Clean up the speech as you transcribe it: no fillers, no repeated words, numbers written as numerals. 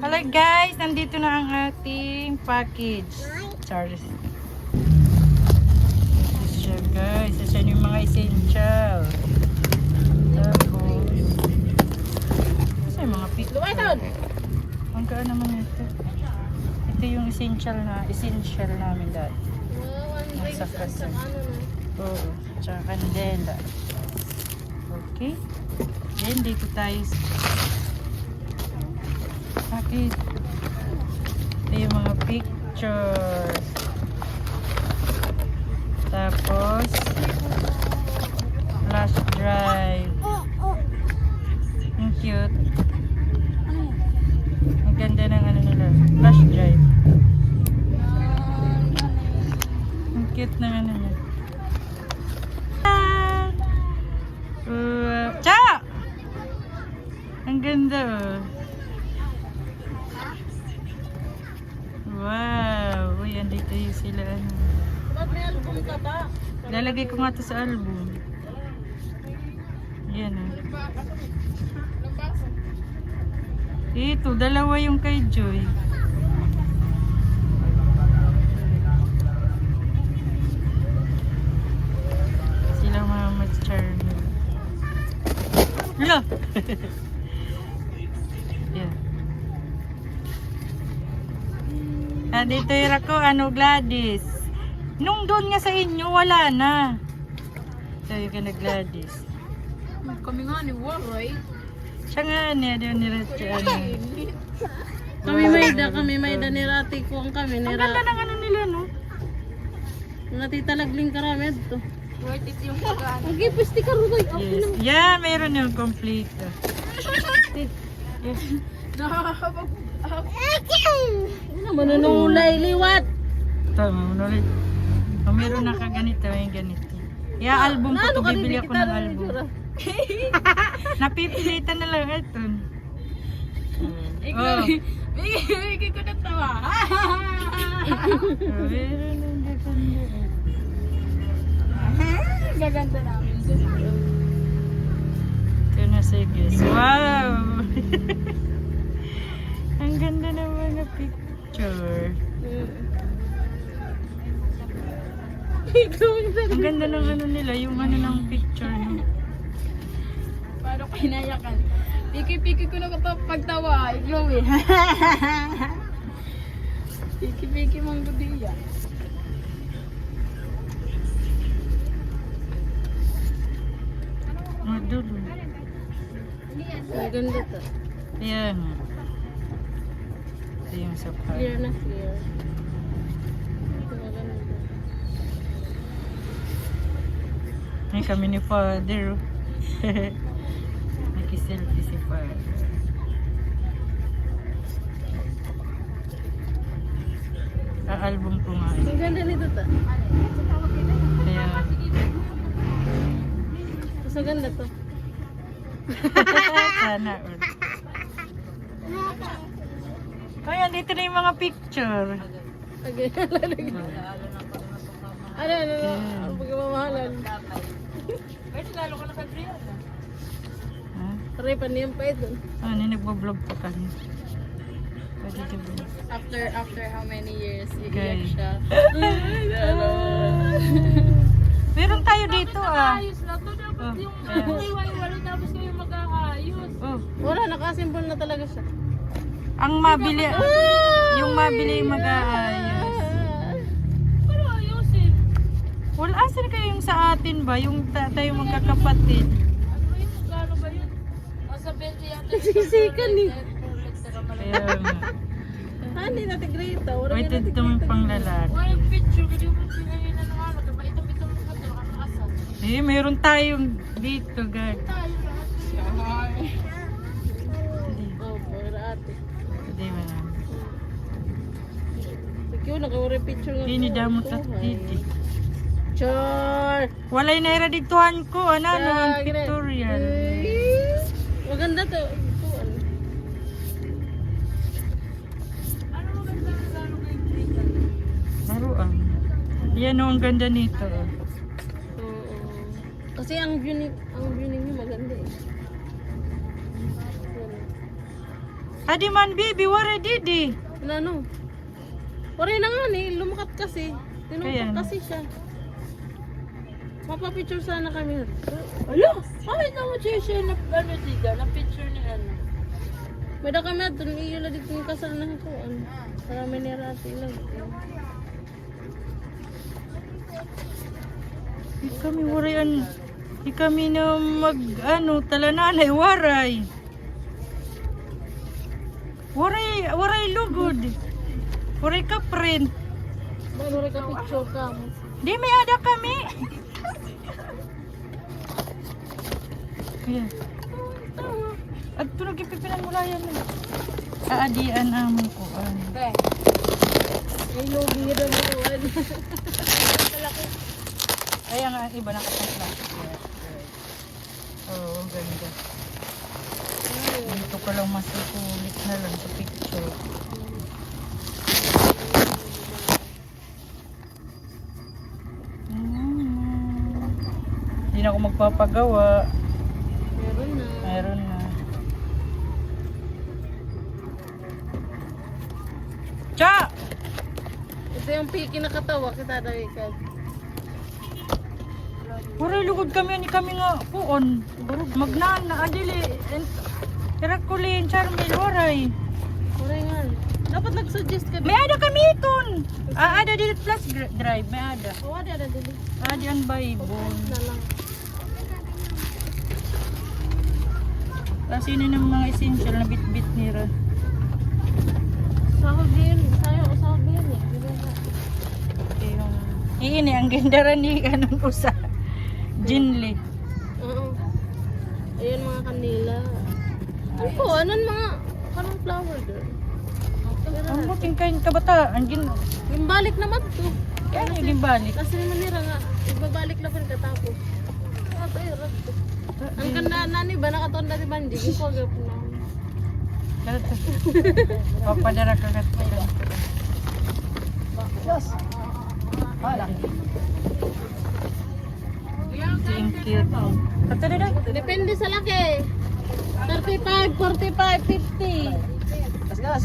Hello guys, nandito na ang ating package. Sorry. Ito siya guys. Ito siya yung mga essential. Tapos, ito yung mga picture. Ang kaan naman ito. Ito yung essential namin dahil. Nasa kasi. Oo. Tsaka kandela. Okay. Then, dito tayo sa package. Ito yung mga pictures. Tapos, flash drive. Ang cute. Ang ganda ng ano nila. Flash drive. Ang cute ng ano nila. Cha! Ang ganda oh. Wow! Uy, andito yung sila ano. Ba't may album ka ba? Lalagay ko nga to sa album. Yan oh. Ito, dalawa yung kay Joy. Sila Mama Charmel. Hala! Yan. Ah, dito yung ako, ano, Gladys. Nung doon nga sa inyo, wala na. Ito yung kana Gladys. Kami nga ni Waray. Siya nga niya, doon nila siya. Kami may da ni Rati ko ang kami ni Ang ganda ng ano nila, no? Nga tita lagling karami ito. Worth it yung pagkaan. Ang gipis ti karugoy. Yes. Yeah, mayroon yung complete. Yes. Manunulay liwat. Tama, ulit. Kung meron na kaganito, yung ganito. Yeah, album ko to, bibili ako ng album. Napipilitan na lang ito. Oh. Bigay ko na tawa. Meron ang gaganda. Gaganda namin. Ito na sige. Wow! Ang ganda ng mga picture. Ang ganda ng ano nila, yung ano ng picture. No? Paano kinayakan? Piki-piki ko na pagtawa. Chloe. Piki-piki mong gudiya. Madulo. Ang ganda to. Ayan. Ito yung sofa. Clear na clear. Ito maganda. Ay, kami ni Father. Nakiselfie si Father. Album ko nga. Ang ganda nito to. Kaya, Mas maganda to. sana. Ay, andito na yung mga picture. Okay. Ano, ang pagmamahalan. Pwede lalo ka naka-drill. Ha? Try pa niyan pa ito. Ano, nagbablog pa kami. Pwede diba? After how many years, Okay. iiyak siya. Meron tayo dito ah. Ayos lang to, dapat Oh, yung ayan. iwan-iwan tapos kayo mag-aayos. Oh, Wala, nakasimbol na talaga siya. ang mabili, yung mabili yung mag-aayos. Pero ayusin. Wala, asan kayo yung sa atin ba? Yung tayo magkakapatid. Ano ba yun? Magkano ba yun? Nasa 20 yata. Sisikan eh. Kaya nga. Hindi natin grito. Wait, ito yung panglalaki. Walang picture. Hindi mo sila yun na ano. Ito mo ka ito. Nakakasal. Eh, meron tayong dito, guys. Tayo lahat. Hindi, Oh, para ate. hindi mo na. Ikaw, naka-uri picture nga. Hindi, damot at titi. Char! Walay naira dituhan ko, ano, ang pictorial. Maganda to. Ano maganda na lalo kay Krita? Laruan. Yan o, ang ganda nito. Oo. Kasi ang view niyo maganda eh. Adi man bibi, wala didi. Ano? Pare na nga ni, lumakat kasi. Kaya Tinukot naman. kasi siya. Mapapicture sana kami. Ala, ay naman siya na ano dito, na picture ni ano. May da kami at iyula dito yung kasal na ako. Marami ni Rati lang. Di kami waray di kami na talananay, waray. Waray lugod. Waray ka print. Bago rin ka picture ka mo. Di may ada kami. Ayan. At ito nagipipinan mo lang yan. Aadian among kuan. Ay, logi nga daw mo. Ayan nga, iba na kapag plastic. Oo, ang ganda. Dito ka lang mas ikulit na lang sa picture. Hindi na ako magpapagawa. Meron na. Meron na. Cha! Ito yung piki na katawa kita daw ikaw. Puro lugod kami ni kami nga puon. Magnana, adili. Tirakulin, Charmel, waray. Pare nga. Dapat nag-suggest ka. May ada kami iton. Ada di plus drive, may ada. Oo, ada dili. Adi ang Bible. Na lang. Kasi yun ng mga essential na bit-bit nila. Sahog din. Sahog din eh. Yung iini ang ganda ni anong usa. Jinli. Oo. Ayun mga kanila. Ano po? Anong mga kanong flower girl? Ang buting kain kabataan. Yung balik naman to. Kaya naging balik. Kasi naman nila nga, ibabalik lang pa katapos. Ang ganda na ni ba nakataon na ni Banji? Yung pagap na. Papadara ka kat. Yes. Hala. Thank you. Kato na daw. Depende sa laki. 35, 45, 50. Gas gas.